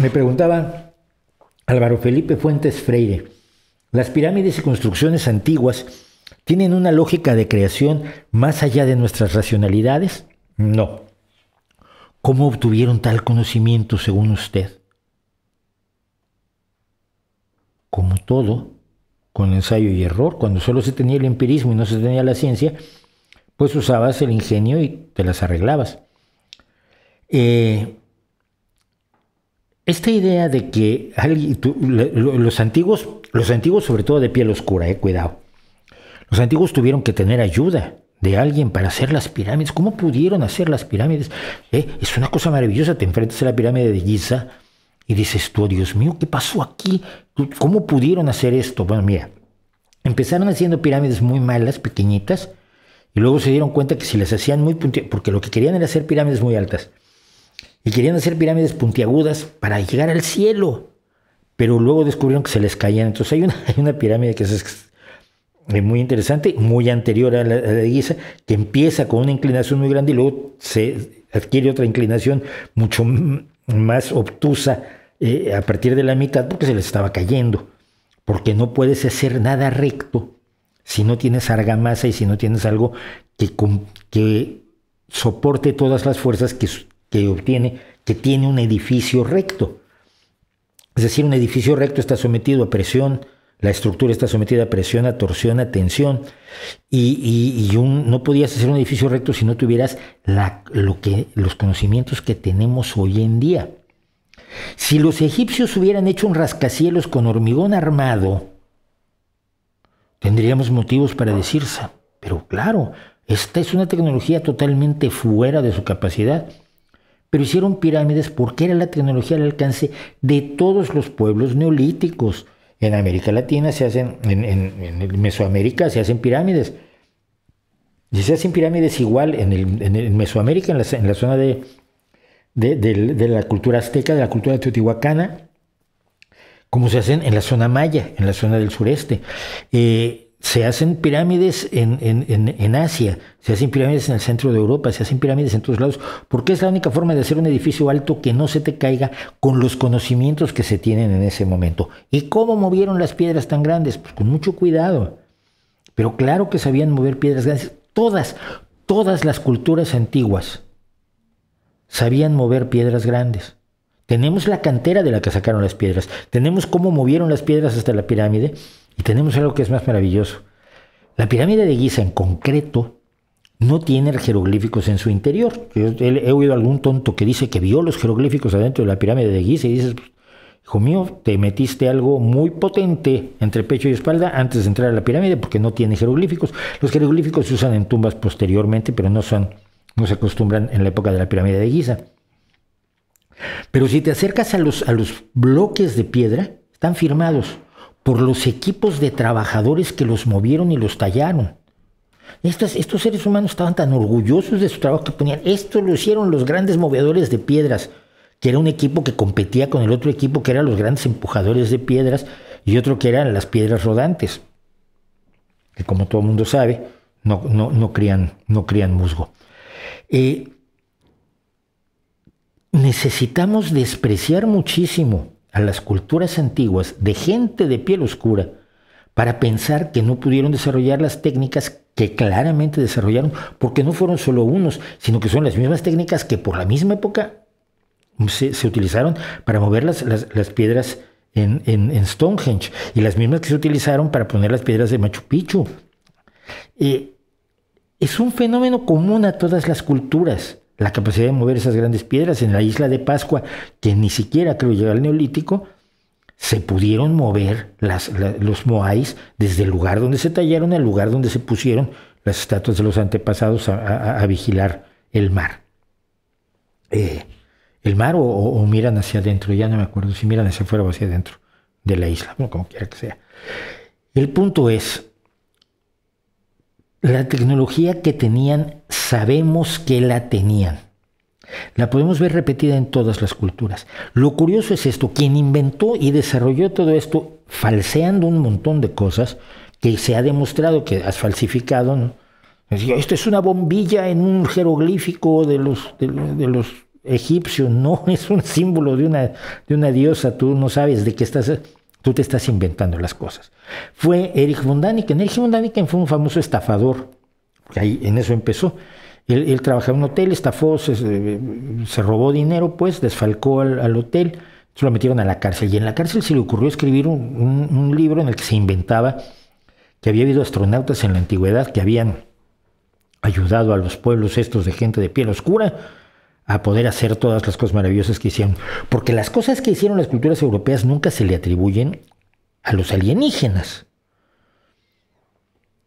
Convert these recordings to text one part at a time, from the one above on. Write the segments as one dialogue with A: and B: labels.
A: Me preguntaba Álvaro Felipe Fuentes Freire, ¿las pirámides y construcciones antiguas tienen una lógica de creación más allá de nuestras racionalidades? No. ¿Cómo obtuvieron tal conocimiento según usted? Como todo, con ensayo y error. Cuando solo se tenía el empirismo y no se tenía la ciencia, pues usabas el ingenio y te las arreglabas. Esta idea de que los antiguos, sobre todo de piel oscura, cuidado, los antiguos tuvieron que tener ayuda de alguien para hacer las pirámides. ¿Cómo pudieron hacer las pirámides? Es una cosa maravillosa. Te enfrentas a la pirámide de Giza y dices tú, Dios mío, ¿qué pasó aquí? ¿Cómo pudieron hacer esto? Bueno, mira, empezaron haciendo pirámides muy malas, pequeñitas, y luego se dieron cuenta que si las hacían muy puntiagudas, porque lo que querían era hacer pirámides muy altas, y querían hacer pirámides puntiagudas para llegar al cielo, pero luego descubrieron que se les caían. Entonces hay una pirámide que es muy interesante, muy anterior a la de Giza, que empieza con una inclinación muy grande y luego se adquiere otra inclinación mucho más obtusa a partir de la mitad, porque se les estaba cayendo, porque no puedes hacer nada recto si no tienes argamasa y si no tienes algo que soporte todas las fuerzas que tiene un edificio recto. Es decir, un edificio recto está sometido a presión, la estructura está sometida a presión, a torsión, a tensión, no podías hacer un edificio recto si no tuvieras los conocimientos que tenemos hoy en día. Si los egipcios hubieran hecho un rascacielos con hormigón armado, tendríamos motivos para decirse, pero claro, esta es una tecnología totalmente fuera de su capacidad. Pero hicieron pirámides porque era la tecnología al alcance de todos los pueblos neolíticos. En América Latina se hacen, en Mesoamérica se hacen pirámides. Y se hacen pirámides igual en Mesoamérica, en la zona de la cultura azteca, de la cultura teotihuacana, como se hacen en la zona maya, en la zona del sureste. Se hacen pirámides en Asia, se hacen pirámides en el centro de Europa, se hacen pirámides en todos lados, porque es la única forma de hacer un edificio alto que no se te caiga con los conocimientos que se tienen en ese momento. ¿Y cómo movieron las piedras tan grandes? Pues con mucho cuidado. Pero claro que sabían mover piedras grandes. Todas las culturas antiguas sabían mover piedras grandes. Tenemos la cantera de la que sacaron las piedras, tenemos cómo movieron las piedras hasta la pirámide. Y tenemos algo que es más maravilloso. La pirámide de Giza en concreto no tiene jeroglíficos en su interior. He oído a algún tonto que dice que vio los jeroglíficos adentro de la pirámide de Giza y dices, hijo mío, te metiste algo muy potente entre pecho y espalda antes de entrar a la pirámide porque no tiene jeroglíficos. Los jeroglíficos se usan en tumbas posteriormente, pero no se acostumbran en la época de la pirámide de Giza. Pero si te acercas a los bloques de piedra, están firmados por los equipos de trabajadores que los movieron y los tallaron. Estos seres humanos estaban tan orgullosos de su trabajo que ponían, esto lo hicieron los grandes movedores de piedras, que era un equipo que competía con el otro equipo que eran los grandes empujadores de piedras y otro que eran las piedras rodantes, que como todo el mundo sabe, no crían musgo. Necesitamos despreciar muchísimo a las culturas antiguas de gente de piel oscura para pensar que no pudieron desarrollar las técnicas que claramente desarrollaron, porque no fueron solo unos, sino que son las mismas técnicas que por la misma época se utilizaron para mover las piedras en Stonehenge y las mismas que se utilizaron para poner las piedras de Machu Picchu. Es un fenómeno común a todas las culturas. La capacidad de mover esas grandes piedras en la isla de Pascua, que ni siquiera creo llega al Neolítico, se pudieron mover los moais desde el lugar donde se tallaron al lugar donde se pusieron las estatuas de los antepasados a vigilar el mar. El mar o miran hacia adentro, ya no me acuerdo si miran hacia afuera o hacia adentro de la isla, bueno, como quiera que sea. El punto es, la tecnología que tenían, sabemos que la tenían. La podemos ver repetida en todas las culturas. Lo curioso es esto, quien inventó y desarrolló todo esto, falseando un montón de cosas, que se ha demostrado que has falsificado, ¿no? Esto es una bombilla en un jeroglífico de los egipcio, no es un símbolo de una diosa, tú no sabes de qué estás, tú te estás inventando las cosas. Fue Erich von Däniken. Erich von Däniken fue un famoso estafador, porque ahí en eso empezó. Él trabajaba en un hotel, estafó, se robó dinero, pues, desfalcó al hotel, se lo metieron a la cárcel. Y en la cárcel se le ocurrió escribir un libro en el que se inventaba que había habido astronautas en la antigüedad que habían ayudado a los pueblos estos de gente de piel oscura a poder hacer todas las cosas maravillosas que hicieron. Porque las cosas que hicieron las culturas europeas nunca se le atribuyen a los alienígenas.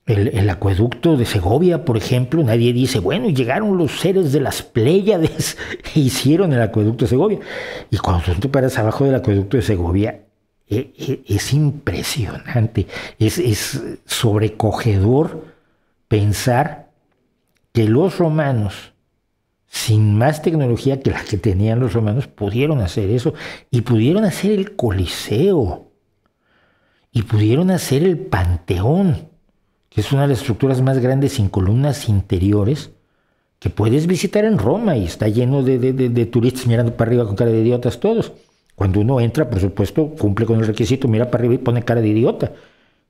A: El acueducto de Segovia, por ejemplo, nadie dice, bueno, llegaron los seres de las Pléyades e hicieron el acueducto de Segovia. Y cuando tú te paras abajo del acueducto de Segovia, es impresionante, es sobrecogedor pensar que los romanos, sin más tecnología que la que tenían los romanos, pudieron hacer eso, y pudieron hacer el Coliseo, y pudieron hacer el Panteón, que es una de las estructuras más grandes sin columnas interiores que puedes visitar en Roma, y está lleno de turistas mirando para arriba con cara de idiotas todos. Cuando uno entra, por supuesto, cumple con el requisito, mira para arriba y pone cara de idiota.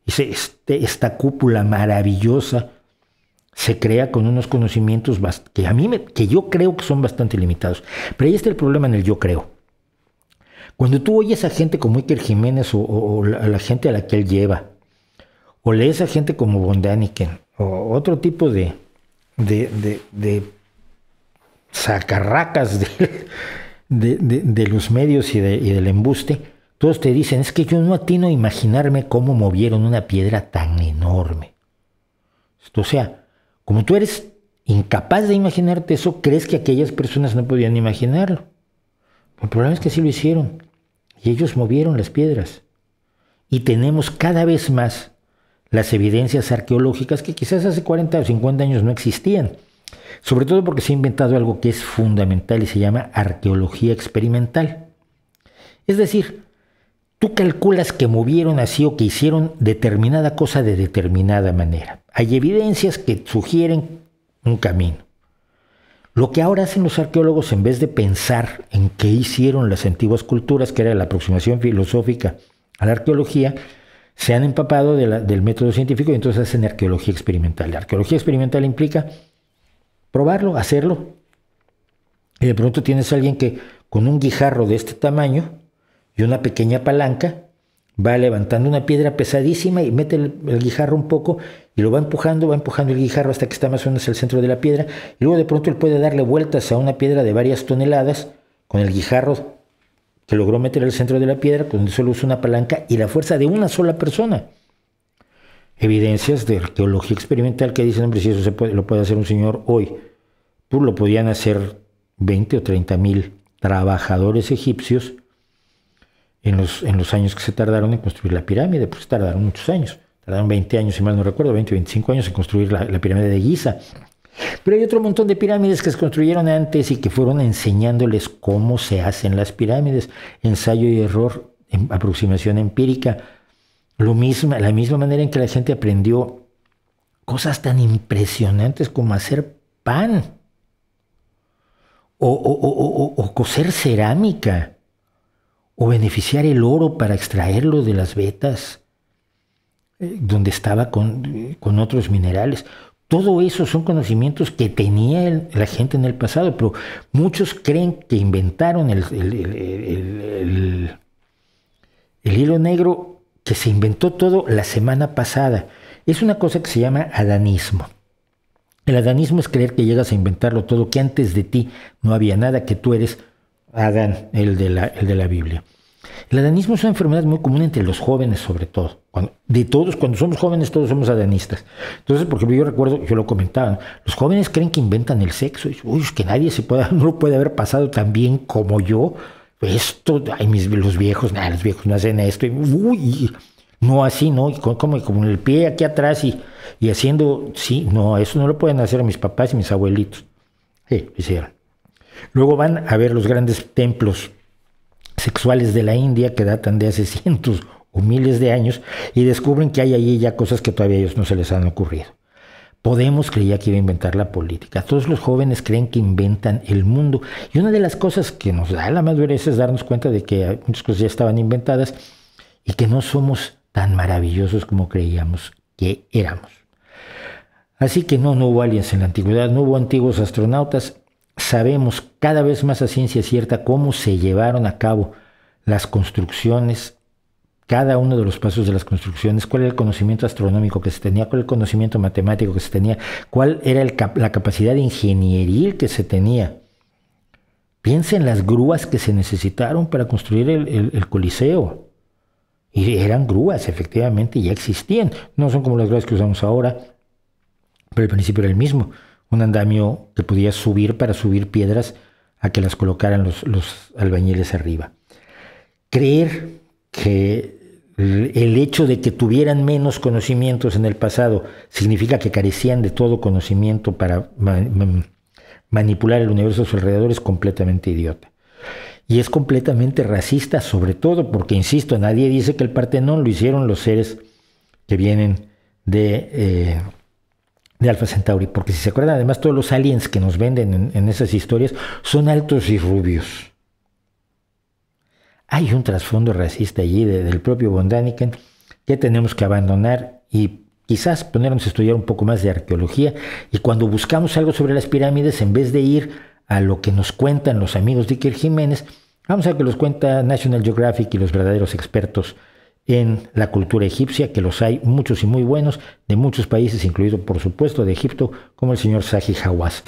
A: Dice, esta cúpula maravillosa se crea con unos conocimientos que yo creo que son bastante limitados. Pero ahí está el problema en el yo creo. Cuando tú oyes a gente como Iker Jiménez o a la gente a la que él lleva, o lees a gente como von Däniken, o otro tipo de sacarracas de los medios y del embuste, todos te dicen, es que yo no atino a imaginarme cómo movieron una piedra tan enorme. O sea, como tú eres incapaz de imaginarte eso, crees que aquellas personas no podían imaginarlo. El problema es que sí lo hicieron, y ellos movieron las piedras. Y tenemos cada vez más las evidencias arqueológicas que quizás hace 40 o 50 años no existían. Sobre todo porque se ha inventado algo que es fundamental y se llama arqueología experimental. Es decir, tú calculas que movieron así o que hicieron determinada cosa de determinada manera. Hay evidencias que sugieren un camino. Lo que ahora hacen los arqueólogos, en vez de pensar en qué hicieron las antiguas culturas, que era la aproximación filosófica a la arqueología, se han empapado del método científico y entonces hacen arqueología experimental. La arqueología experimental implica probarlo, hacerlo. Y de pronto tienes a alguien que con un guijarro de este tamaño y una pequeña palanca va levantando una piedra pesadísima y mete el guijarro un poco y lo va empujando el guijarro hasta que está más o menos al centro de la piedra, y luego de pronto él puede darle vueltas a una piedra de varias toneladas con el guijarro que logró meter al centro de la piedra, donde solo usa una palanca y la fuerza de una sola persona. Evidencias de arqueología experimental que dicen, hombre, si eso lo puede hacer un señor hoy, pues lo podían hacer 20 o 30 mil trabajadores egipcios en los años que se tardaron en construir la pirámide. Pues tardaron muchos años, tardaron 20 años, si mal no recuerdo, 20 o 25 años en construir la pirámide de Giza. Pero hay otro montón de pirámides que se construyeron antes y que fueron enseñándoles cómo se hacen las pirámides, ensayo y error, aproximación empírica. La misma manera en que la gente aprendió cosas tan impresionantes como hacer pan o coser cerámica o beneficiar el oro para extraerlo de las vetas donde estaba con otros minerales. Todo eso son conocimientos que tenía la gente en el pasado, pero muchos creen que inventaron el hilo negro, que se inventó todo la semana pasada. Es una cosa que se llama adanismo. El adanismo es creer que llegas a inventarlo todo, que antes de ti no había nada, que tú eres Adán, el de la Biblia. El adanismo es una enfermedad muy común entre los jóvenes, sobre todo. Cuando somos jóvenes, todos somos adanistas. Entonces, por ejemplo, yo recuerdo, yo lo comentaba, ¿no? Los jóvenes creen que inventan el sexo. Uy, es que nadie no lo puede haber pasado tan bien como yo. Los viejos no hacen esto. No así, ¿no? Como con el pie aquí atrás y haciendo, sí, no, eso no lo pueden hacer mis papás y mis abuelitos. Sí, hicieron. Luego van a ver los grandes templos sexuales de la India que datan de hace cientos o miles de años y descubren que hay allí ya cosas que todavía a ellos no se les han ocurrido. Podemos creía que iba a inventar la política. Todos los jóvenes creen que inventan el mundo. Y una de las cosas que nos da la madurez es darnos cuenta de que muchas cosas ya estaban inventadas y que no somos tan maravillosos como creíamos que éramos. Así que no hubo aliens en la antigüedad, no hubo antiguos astronautas. Sabemos cada vez más a ciencia cierta cómo se llevaron a cabo las construcciones, cada uno de los pasos de las construcciones, cuál era el conocimiento astronómico que se tenía, cuál era el conocimiento matemático que se tenía, cuál era la capacidad ingenieril que se tenía. Piensa en las grúas que se necesitaron para construir el Coliseo. Y eran grúas, efectivamente, ya existían. No son como las grúas que usamos ahora, pero el principio era el mismo. Un andamio que podía subir para subir piedras a que las colocaran los albañiles arriba. Creer que el hecho de que tuvieran menos conocimientos en el pasado significa que carecían de todo conocimiento para manipular el universo a su alrededor es completamente idiota. Y es completamente racista, sobre todo porque, insisto, nadie dice que el Partenón lo hicieron los seres que vienen de Alpha Centauri, porque si se acuerdan, además todos los aliens que nos venden en esas historias son altos y rubios. Hay un trasfondo racista allí del propio von Däniken que tenemos que abandonar y quizás ponernos a estudiar un poco más de arqueología, y cuando buscamos algo sobre las pirámides, en vez de ir a lo que nos cuentan los amigos de Iker Jiménez, vamos a que los cuenta National Geographic y los verdaderos expertos en la cultura egipcia, que los hay muchos y muy buenos, de muchos países, incluido por supuesto de Egipto, como el señor Zahi Hawass.